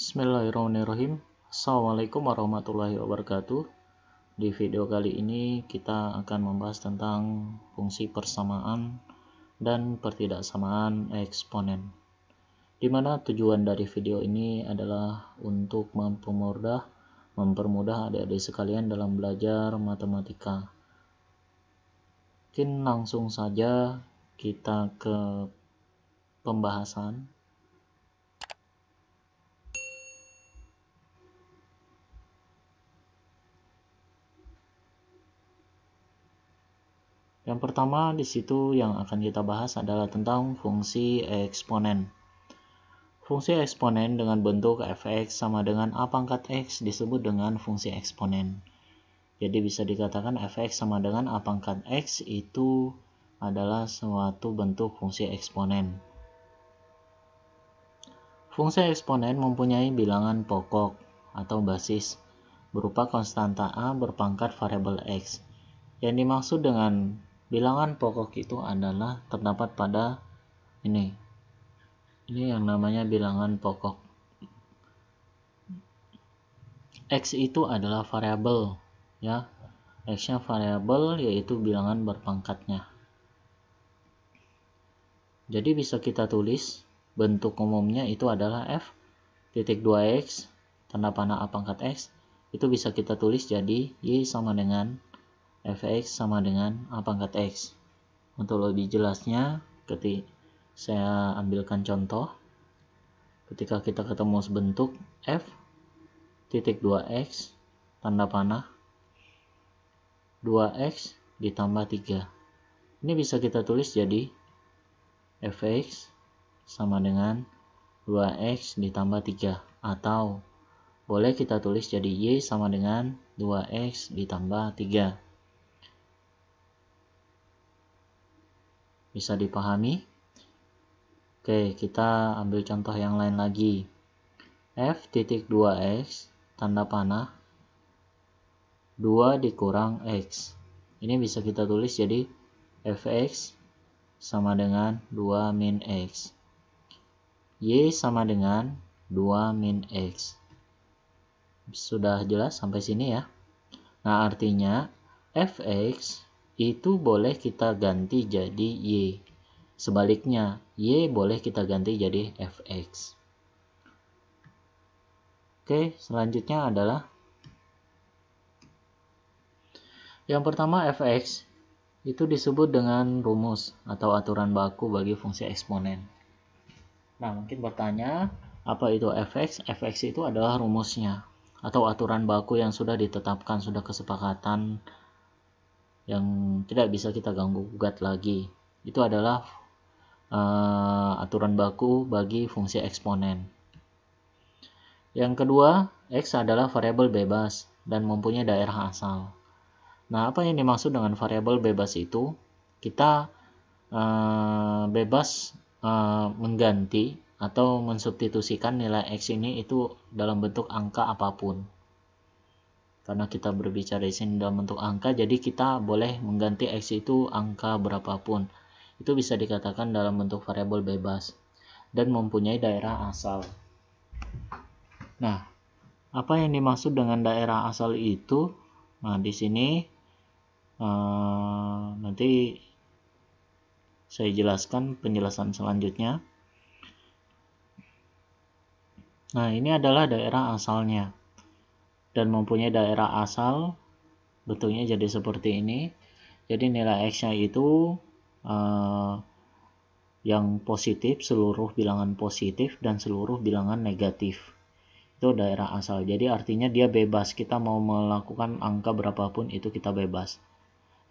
Bismillahirrahmanirrahim. Assalamualaikum warahmatullahi wabarakatuh. Di video kali ini kita akan membahas tentang fungsi persamaan dan pertidaksamaan eksponen, di mana tujuan dari video ini adalah untuk mempermudah adik-adik sekalian dalam belajar matematika. Mungkin langsung saja kita ke pembahasan. Yang pertama di situ yang akan kita bahas adalah tentang fungsi eksponen. Fungsi eksponen dengan bentuk f(x) sama dengan a pangkat x disebut dengan fungsi eksponen. Jadi bisa dikatakan f(x) sama dengan a pangkat x itu adalah suatu bentuk fungsi eksponen. Fungsi eksponen mempunyai bilangan pokok atau basis berupa konstanta a berpangkat variabel x. Yang dimaksud dengan bilangan pokok itu adalah terdapat pada ini yang namanya bilangan pokok. X itu adalah variabel, ya. X-nya variabel yaitu bilangan berpangkatnya. Jadi bisa kita tulis bentuk umumnya itu adalah f(2x) tanda panah a pangkat x, itu bisa kita tulis jadi y sama dengan f(x) sama dengan a pangkat x. Untuk lebih jelasnya, saya ambilkan contoh. Ketika kita ketemu sebentuk f(2x) tanda panah 2x ditambah 3. Ini bisa kita tulis jadi f(x) sama dengan 2x ditambah 3, atau boleh kita tulis jadi y sama dengan 2x ditambah 3. Bisa dipahami? Oke, kita ambil contoh yang lain lagi. f(2x) tanda panah 2 dikurang x. Ini bisa kita tulis jadi fx sama dengan 2 min x. Y sama dengan 2 min x. Sudah jelas sampai sini ya? Nah, artinya fx itu boleh kita ganti jadi y. Sebaliknya, y boleh kita ganti jadi fx. Oke, selanjutnya adalah yang pertama, fx itu disebut dengan rumus atau aturan baku bagi fungsi eksponen. Nah, mungkin bertanya, apa itu fx? Fx itu adalah rumusnya atau aturan baku yang sudah ditetapkan, sudah kesepakatan, yang tidak bisa kita ganggu gugat lagi. Itu adalah aturan baku bagi fungsi eksponen. Yang kedua, x adalah variabel bebas dan mempunyai daerah asal. Nah, apa yang dimaksud dengan variabel bebas itu? Kita bebas mengganti atau mensubstitusikan nilai x ini itu dalam bentuk angka apapun. Karena kita berbicara di sini dalam bentuk angka, jadi kita boleh mengganti x itu angka berapapun. Itu bisa dikatakan dalam bentuk variabel bebas dan mempunyai daerah asal. Nah, apa yang dimaksud dengan daerah asal itu? Nah, di sini nanti saya jelaskan penjelasan selanjutnya. Nah, ini adalah daerah asalnya. Dan mempunyai daerah asal, bentuknya jadi seperti ini. Jadi nilai x-nya itu yang positif, seluruh bilangan positif, dan seluruh bilangan negatif. Itu daerah asal. Jadi artinya dia bebas. Kita mau melakukan angka berapapun itu kita bebas.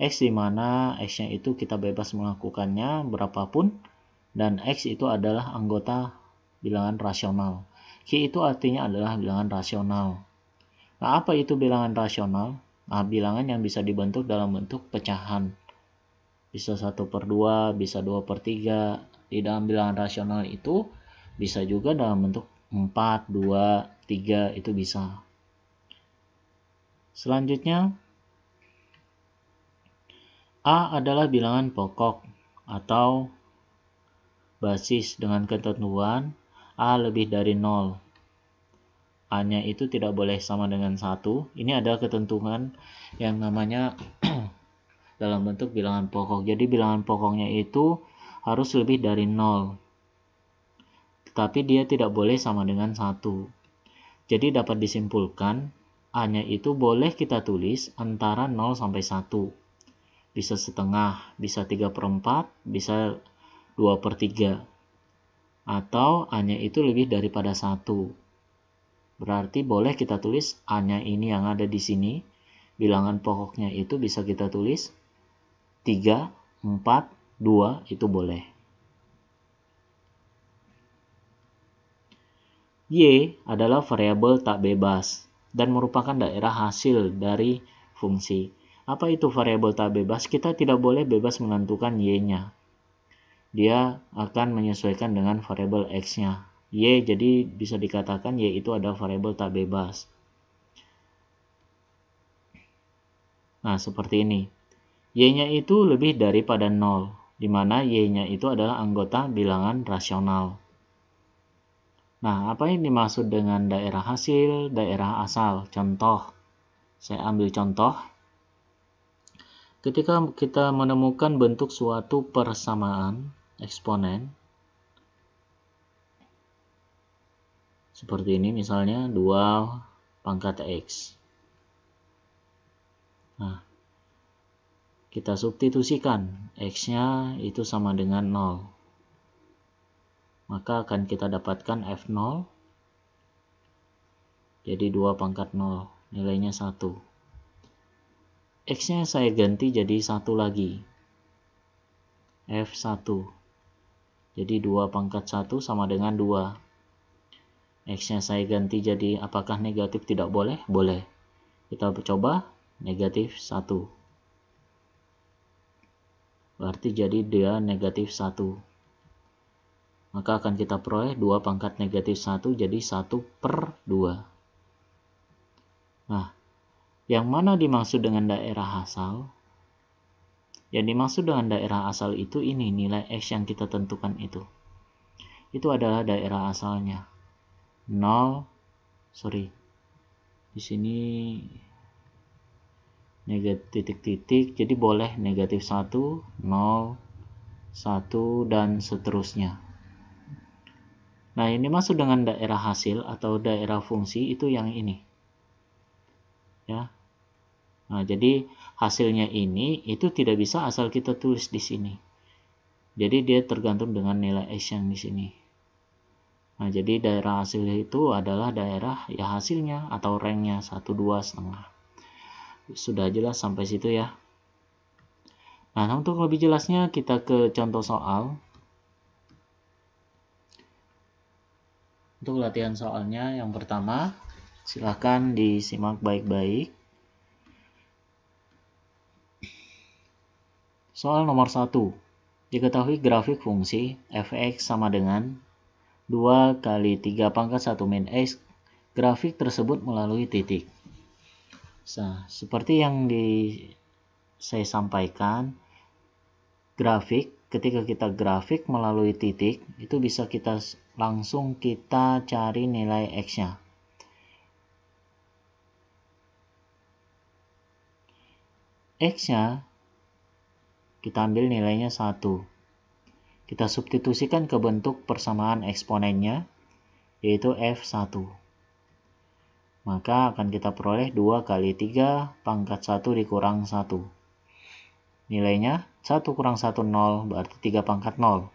X di mana x-nya itu kita bebas melakukannya berapapun, dan x itu adalah anggota bilangan rasional. Q itu artinya adalah bilangan rasional. Nah, apa itu bilangan rasional? Nah, bilangan yang bisa dibentuk dalam bentuk pecahan. Bisa 1/2, bisa 2/3. Di dalam bilangan rasional itu bisa juga dalam bentuk 4, 2, 3, itu bisa. Selanjutnya, A adalah bilangan pokok atau basis dengan ketentuan A lebih dari 0. A-nya itu tidak boleh sama dengan 1. Ini ada ketentuan yang namanya dalam bentuk bilangan pokok. Jadi bilangan pokoknya itu harus lebih dari 0. Tetapi dia tidak boleh sama dengan 1. Jadi dapat disimpulkan A-nya itu boleh kita tulis antara 0 sampai 1. Bisa setengah, bisa 3/4, bisa 2/3. Atau A-nya itu lebih daripada 1. Berarti boleh kita tulis A-nya ini yang ada di sini. Bilangan pokoknya itu bisa kita tulis 3, 4, 2, itu boleh. Y adalah variabel tak bebas dan merupakan daerah hasil dari fungsi. Apa itu variabel tak bebas? Kita tidak boleh bebas menentukan Y-nya. Dia akan menyesuaikan dengan variabel X-nya. Y, jadi bisa dikatakan Y itu adalah variabel tak bebas. Nah, seperti ini. Y-nya itu lebih daripada 0, di mana Y-nya itu adalah anggota bilangan rasional. Nah, apa yang dimaksud dengan daerah hasil, daerah asal? Contoh, saya ambil contoh. Ketika kita menemukan bentuk suatu persamaan eksponen, seperti ini misalnya 2/X. Nah, kita substitusikan X-nya itu sama dengan 0. Maka akan kita dapatkan F0. Jadi 2/0, nilainya 1. X-nya saya ganti jadi 1 lagi. F1. Jadi 2/1 sama dengan 2. X-nya saya ganti jadi apakah negatif tidak boleh? Boleh. Kita coba negatif 1. Berarti jadi dia negatif 1. Maka akan kita peroleh 2/1 jadi 1/2. Nah, yang mana dimaksud dengan daerah asal? Yang dimaksud dengan daerah asal itu ini, nilai X yang kita tentukan itu. Itu adalah daerah asalnya. 0, di sini negatif titik, jadi boleh negatif 1, 0, 1, dan seterusnya. Nah, ini masuk dengan daerah hasil atau daerah fungsi itu yang ini. Ya. Nah, jadi hasilnya ini itu tidak bisa asal kita tulis di sini. Jadi dia tergantung dengan nilai X yang di sini. Nah, jadi daerah hasil itu adalah daerah ya hasilnya atau ranknya 1, 2, setengah. Sudah jelas sampai situ ya. Nah, untuk lebih jelasnya kita ke contoh soal. Untuk latihan soalnya yang pertama, silakan disimak baik-baik. Soal nomor 1. Diketahui grafik fungsi f(x) sama dengan 2 kali 3/1 min X. Grafik tersebut melalui titik. Nah, seperti yang saya sampaikan, grafik, ketika kita grafik melalui titik, itu bisa kita langsung kita cari nilai X-nya. X-nya kita ambil nilainya 1. Kita substitusikan ke bentuk persamaan eksponennya, yaitu F1. Maka akan kita peroleh 2 kali 3/1 dikurang 1. Nilainya 1 kurang 1, 0, berarti 3/0.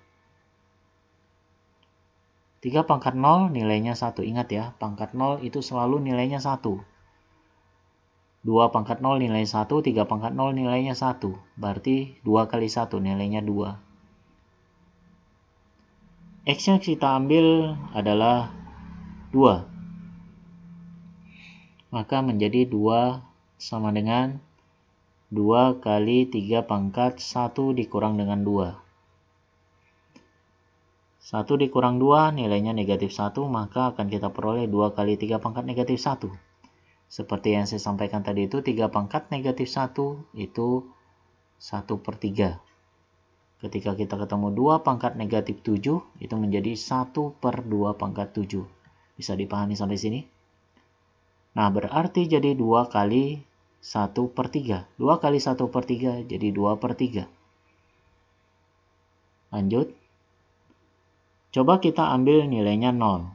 3/0 nilainya 1. Ingat ya, pangkat 0 itu selalu nilainya 1. 2/0 nilai 1, 3/0 nilainya 1. Berarti 2 kali 1 nilainya 2. X yang kita ambil adalah 2. Maka menjadi 2 sama dengan 2 kali 3/1 dikurang dengan 2. 1 dikurang 2 nilainya negatif 1, maka akan kita peroleh 2 kali 3/1 negatif 1. Seperti yang saya sampaikan tadi itu 3/1 negatif 1 itu 1/3. Ketika kita ketemu 2/1 negatif 7 itu menjadi 1/2/7. Bisa dipahami sampai sini? Nah, berarti jadi 2 kali 1/3. 2 kali 1/3 jadi 2/3. Lanjut. Coba kita ambil nilainya 0.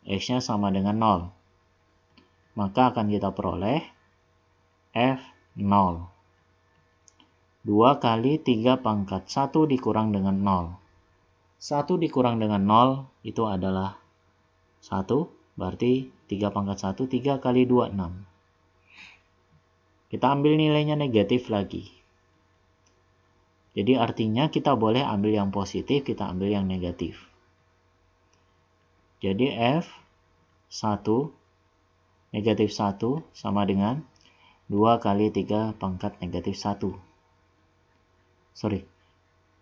X-nya sama dengan 0. Maka akan kita peroleh F0. 2 kali 3 pangkat 1 dikurang dengan 0. 1 dikurang dengan 0 itu adalah 1. Berarti 3 pangkat 1, 3 kali 2, 6. Kita ambil nilainya negatif lagi. Jadi artinya kita boleh ambil yang positif, kita ambil yang negatif. Jadi F1 negatif 1 sama dengan 2 kali 3 pangkat negatif 1.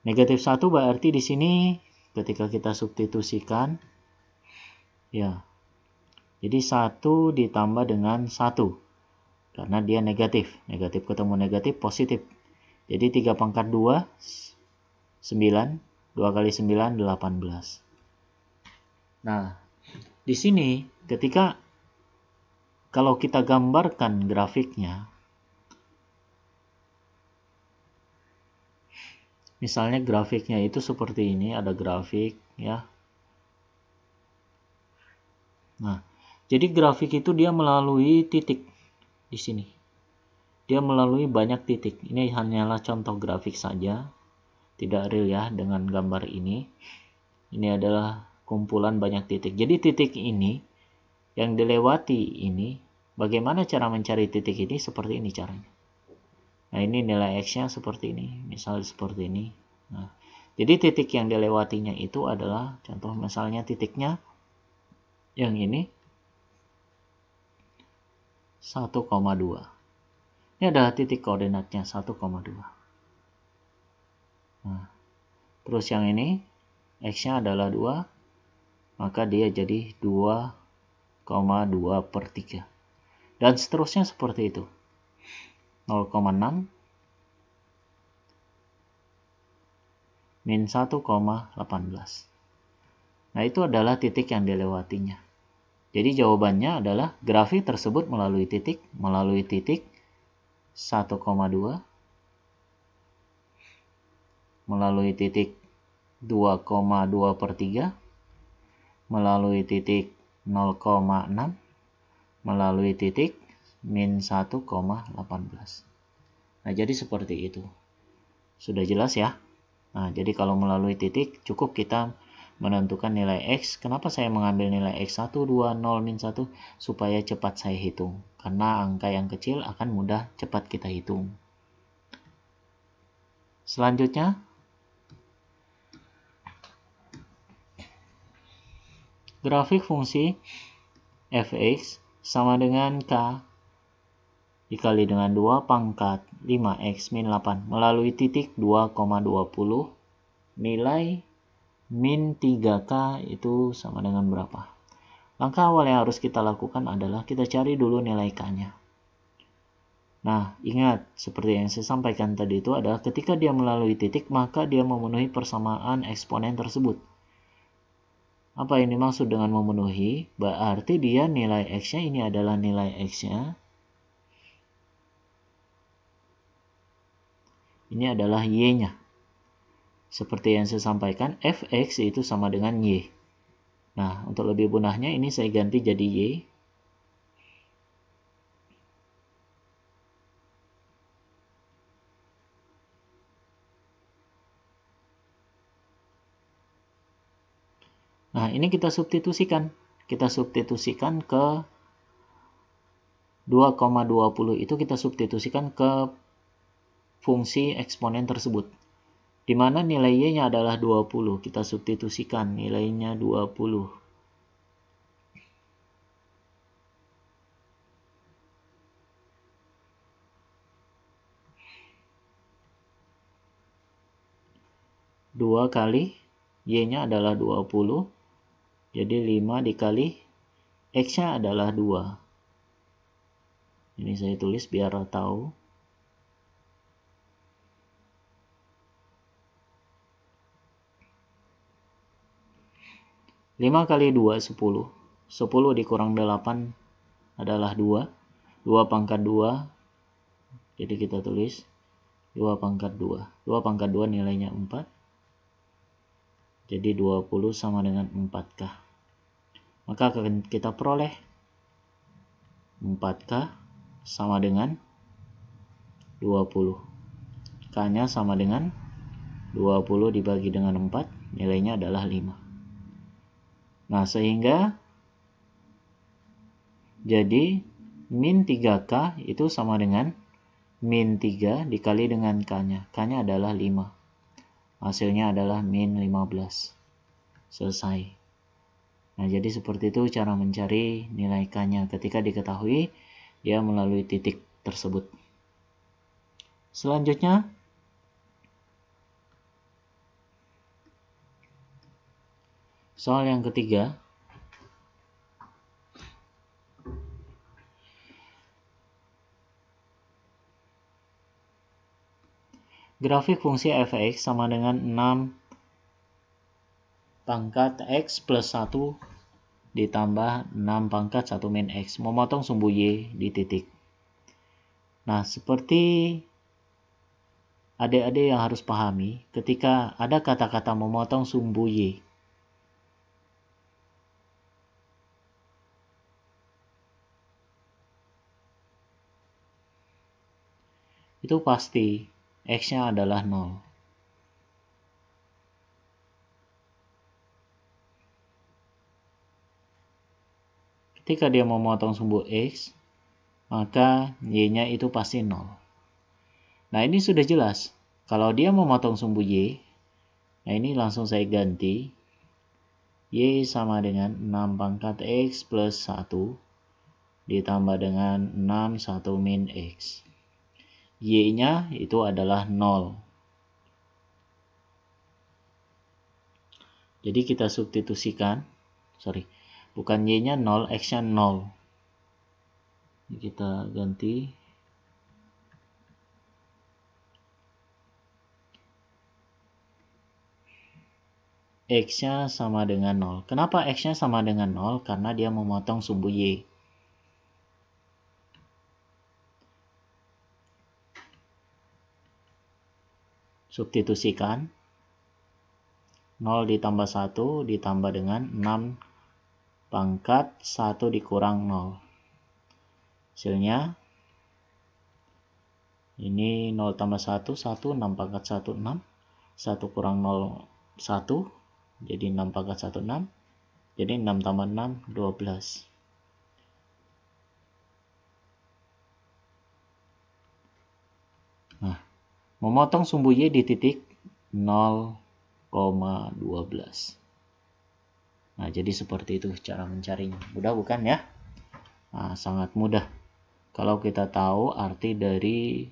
Negatif 1 berarti di sini ketika kita substitusikan, ya, jadi 1 ditambah dengan 1. Karena dia negatif. Negatif ketemu negatif, positif. Jadi 3 pangkat 2, 9. 2 kali 9, 18. Nah, di sini ketika kalau kita gambarkan grafiknya, misalnya grafiknya itu seperti ini, ada grafik ya. Nah, jadi grafik itu dia melalui titik di sini. Dia melalui banyak titik. Ini hanyalah contoh grafik saja, tidak real ya dengan gambar ini. Ini adalah kumpulan banyak titik. Jadi titik ini yang dilewati ini, bagaimana cara mencari titik ini? Seperti ini caranya. Nah, ini nilai X-nya seperti ini, misalnya seperti ini. Nah, jadi titik yang dilewatinya itu adalah, contoh misalnya titiknya yang ini 1,2. Ini adalah titik koordinatnya 1,2. Nah, terus yang ini X-nya adalah 2, maka dia jadi 2,2/3. Dan seterusnya seperti itu. 0,6 min 1,18. Nah, itu adalah titik yang dilewatinya. Jadi jawabannya adalah grafik tersebut melalui titik 1,2, melalui titik 2,2/3, melalui titik 0,6, melalui titik min 1,18. Nah, jadi seperti itu. Sudah jelas ya? Nah, jadi kalau melalui titik cukup kita menentukan nilai X. Kenapa saya mengambil nilai X1, 2, 0, min 1? Supaya cepat saya hitung. Karena angka yang kecil akan mudah cepat kita hitung. Selanjutnya, grafik fungsi fx sama dengan K dikali dengan 2 pangkat 5x min 8 melalui titik 2,20, nilai min 3K itu sama dengan berapa? Langkah awal yang harus kita lakukan adalah kita cari dulu nilai K-nya. Nah, ingat, seperti yang saya sampaikan tadi itu adalah ketika dia melalui titik, maka dia memenuhi persamaan eksponen tersebut. Apa ini maksud dengan memenuhi? Berarti dia nilai X-nya ini adalah nilai X-nya. Ini adalah Y-nya. Seperti yang saya sampaikan, Fx itu sama dengan Y. Nah, untuk lebih mudahnya ini saya ganti jadi Y. Nah, ini kita substitusikan. Kita substitusikan ke 2,20 itu kita substitusikan ke fungsi eksponen tersebut. Di mana nilai Y-nya adalah 20. Kita substitusikan nilainya 20. Dua kali Y-nya adalah 20. Jadi 5 dikali X-nya adalah 2. Ini saya tulis biar tahu. 5 kali 2, 10. 10 dikurang 8 adalah 2. 2 pangkat 2. Jadi kita tulis 2 pangkat 2. 2 pangkat 2 nilainya 4. Jadi 20 sama dengan 4K. Maka akan kita peroleh 4K sama dengan 20. K-nya sama dengan 20 dibagi dengan 4, nilainya adalah 5. Nah, sehingga jadi min 3K itu sama dengan min 3 dikali dengan K-nya. K-nya adalah 5. Hasilnya adalah min 15. Selesai. Nah, jadi seperti itu cara mencari nilai K-nya ketika diketahui dia melalui titik tersebut. Selanjutnya, soal yang ketiga. Grafik fungsi f(x) sama dengan 6 pangkat x plus 1 ditambah 6 pangkat 1 min x. Memotong sumbu y di titik. Nah, seperti adik-adik yang harus pahami, ketika ada kata-kata memotong sumbu y, itu pasti x-nya adalah 0. Ketika dia memotong sumbu x, maka y-nya itu pasti 0. Nah, ini sudah jelas. Kalau dia memotong sumbu y, nah ini langsung saya ganti. Y sama dengan 6 pangkat x plus 1 ditambah dengan 6 1 min x. Y-nya itu adalah 0. Jadi kita substitusikan, bukan y-nya 0, x-nya 0. Kita ganti. X-nya sama dengan 0. Kenapa X-nya sama dengan 0? Karena dia memotong sumbu Y. Substitusikan. 0 ditambah 1 ditambah dengan 6 pangkat 1 dikurang 0. Hasilnya, ini 0 tambah 1, 1, 6 pangkat 1, 6. 1 kurang 0, 1. Jadi 6 pangkat 1, 6. Jadi 6 tambah 6, 12. Nah, memotong sumbu Y di titik 0,12. Nah, jadi seperti itu cara mencarinya. Mudah bukan ya? Nah, sangat mudah. Kalau kita tahu arti dari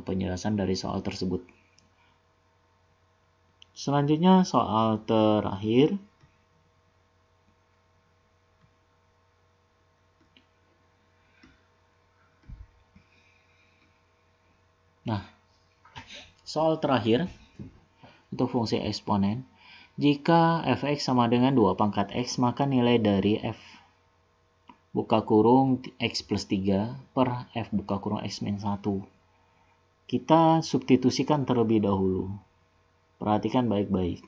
penjelasan dari soal tersebut. Selanjutnya soal terakhir. Nah, soal terakhir untuk fungsi eksponen. Jika f(x) sama dengan 2 pangkat x, maka nilai dari f buka kurung x plus 3 per f buka kurung x min 1. Kita substitusikan terlebih dahulu. Perhatikan baik-baik.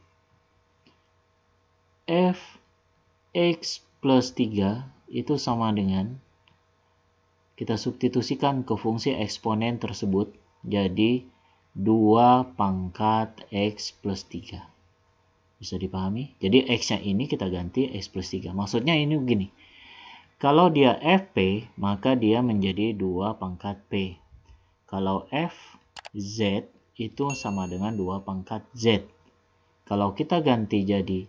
F x plus 3 itu sama dengan, kita substitusikan ke fungsi eksponen tersebut jadi 2 pangkat x plus 3. Bisa dipahami? Jadi x-nya ini kita ganti x plus 3. Maksudnya ini begini. Kalau dia fp, maka dia menjadi 2 pangkat p. Kalau fz itu sama dengan 2 pangkat z. Kalau kita ganti jadi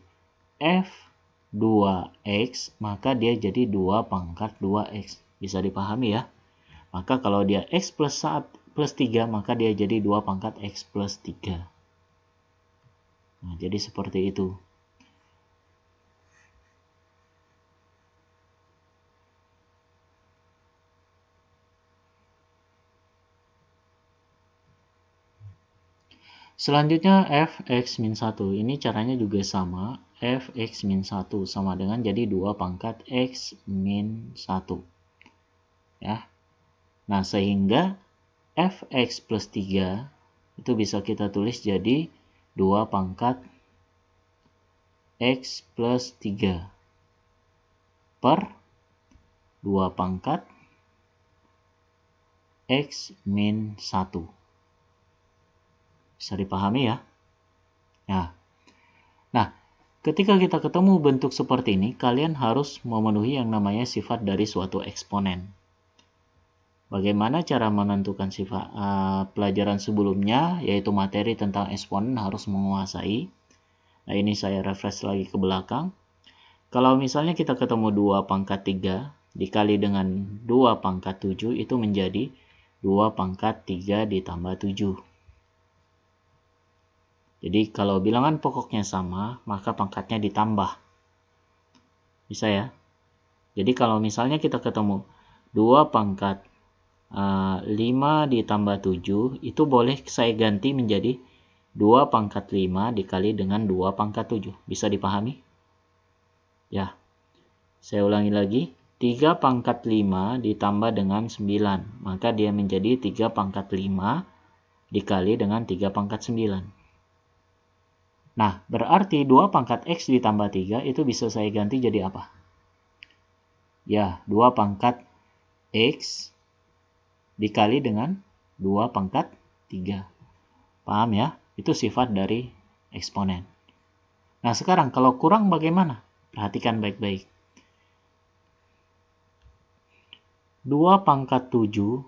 f2x, maka dia jadi 2 pangkat 2x. Bisa dipahami ya? Maka kalau dia x plus 1 plus 3, maka dia jadi 2 pangkat x plus 3. Nah, jadi seperti itu. Selanjutnya f(x min 1). Ini caranya juga sama. F(x min 1) sama dengan jadi 2 pangkat x min 1. ya. Nah, sehingga fx plus 3 itu bisa kita tulis jadi 2 pangkat x plus 3 per 2 pangkat x min 1. Bisa dipahami ya? Nah, ketika kita ketemu bentuk seperti ini, kalian harus memenuhi yang namanya sifat dari suatu eksponen. Bagaimana cara menentukan sifat pelajaran sebelumnya, yaitu materi tentang eksponen harus menguasai. Nah, ini saya refresh lagi ke belakang. Kalau misalnya kita ketemu 2 pangkat 3 dikali dengan 2 pangkat 7, itu menjadi 2 pangkat 3 ditambah 7. Jadi kalau bilangan pokoknya sama, maka pangkatnya ditambah. Bisa ya? Jadi kalau misalnya kita ketemu 2 pangkat 5 ditambah 7, itu boleh saya ganti menjadi 2 pangkat 5 dikali dengan 2 pangkat 7. Bisa dipahami? Ya. Saya ulangi lagi. 3 pangkat 5 ditambah dengan 9. Maka dia menjadi 3 pangkat 5 dikali dengan 3 pangkat 9. Nah, berarti 2 pangkat x ditambah 3 itu bisa saya ganti jadi apa? Ya, 2 pangkat x dikali dengan 2 pangkat 3. Paham ya? Itu sifat dari eksponen. Nah, sekarang kalau kurang bagaimana? Perhatikan baik-baik. 2 pangkat 7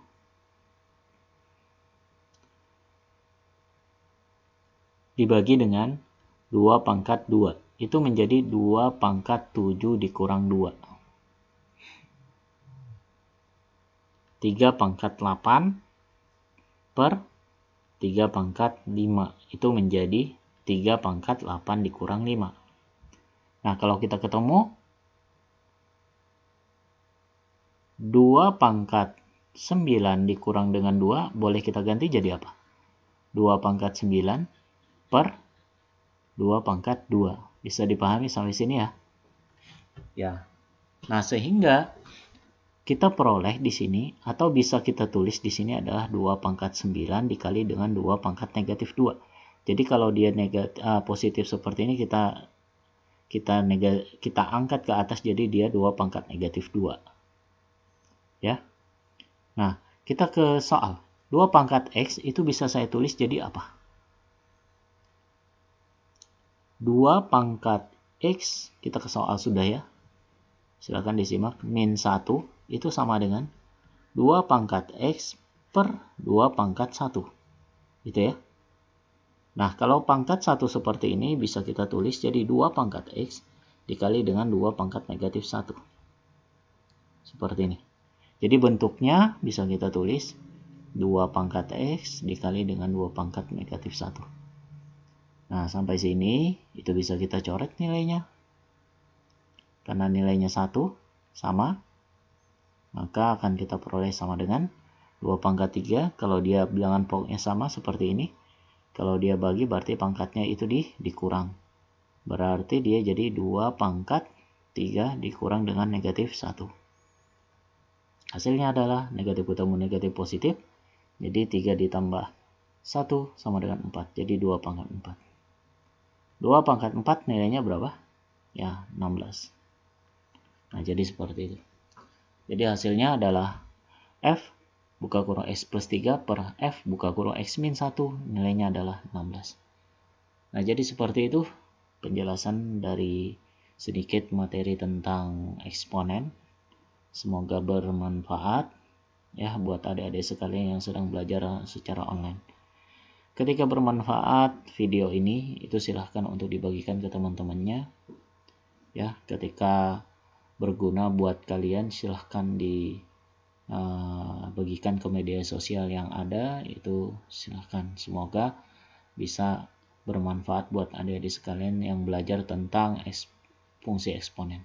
dibagi dengan 2 pangkat 2. Itu menjadi 2 pangkat 7 dikurang 2. 3 pangkat 8 per 3 pangkat 5. Itu menjadi 3 pangkat 8 dikurang 5. Nah, kalau kita ketemu 2 pangkat 9 dikurang dengan 2, boleh kita ganti jadi apa? 2 pangkat 9 per 2 pangkat 2. Bisa dipahami sampai sini ya? Ya. Nah, sehingga kita peroleh di sini, atau bisa kita tulis di sini adalah 2 pangkat 9 dikali dengan 2 pangkat negatif 2. Jadi kalau dia positif seperti ini, kita angkat ke atas jadi dia 2 pangkat negatif 2. Ya. Nah, kita ke soal. 2 pangkat x itu bisa saya tulis jadi apa? 2 pangkat x, kita ke soal sudah ya. Silakan disimak. Min 1 itu sama dengan 2 pangkat x per 2 pangkat 1. Gitu ya. Nah, kalau pangkat 1 seperti ini bisa kita tulis jadi 2 pangkat x dikali dengan 2 pangkat negatif 1. Seperti ini. Jadi bentuknya bisa kita tulis 2 pangkat x dikali dengan 2 pangkat negatif 1. Nah, sampai sini itu bisa kita coret nilainya. Karena nilainya 1 sama, maka akan kita peroleh sama dengan 2 pangkat 3. Kalau dia bilangan pokoknya sama seperti ini, kalau dia bagi berarti pangkatnya itu dikurang. Berarti dia jadi 2 pangkat 3 dikurang dengan negatif 1. Hasilnya adalah negatif ketemu negatif positif. Jadi 3 ditambah 1 sama dengan 4. Jadi 2 pangkat 4. 2 pangkat 4 nilainya berapa? Ya, 16. Nah, jadi seperti itu. Jadi hasilnya adalah F buka kurung X plus 3 per F buka kurung X min 1. Nilainya adalah 16. Nah, jadi seperti itu penjelasan dari sedikit materi tentang eksponen. Semoga bermanfaat ya buat adik-adik sekalian yang sedang belajar secara online. Ketika bermanfaat video ini, itu silahkan untuk dibagikan ke teman-temannya. Ya, ketika berguna buat kalian, silahkan dibagikan ke media sosial yang ada. Itu silahkan. Semoga bisa bermanfaat buat adik-adik sekalian yang belajar tentang fungsi eksponen.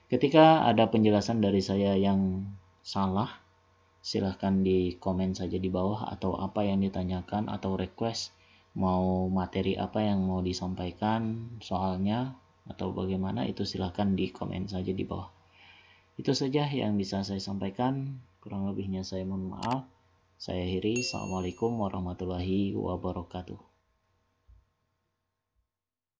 Ketika ada penjelasan dari saya yang salah, silahkan di komen saja di bawah, atau apa yang ditanyakan atau request mau materi apa yang mau disampaikan soalnya atau bagaimana, itu silahkan di komen saja di bawah. Itu saja yang bisa saya sampaikan. Kurang lebihnya saya mohon maaf. Saya akhiri. Assalamualaikum warahmatullahi wabarakatuh.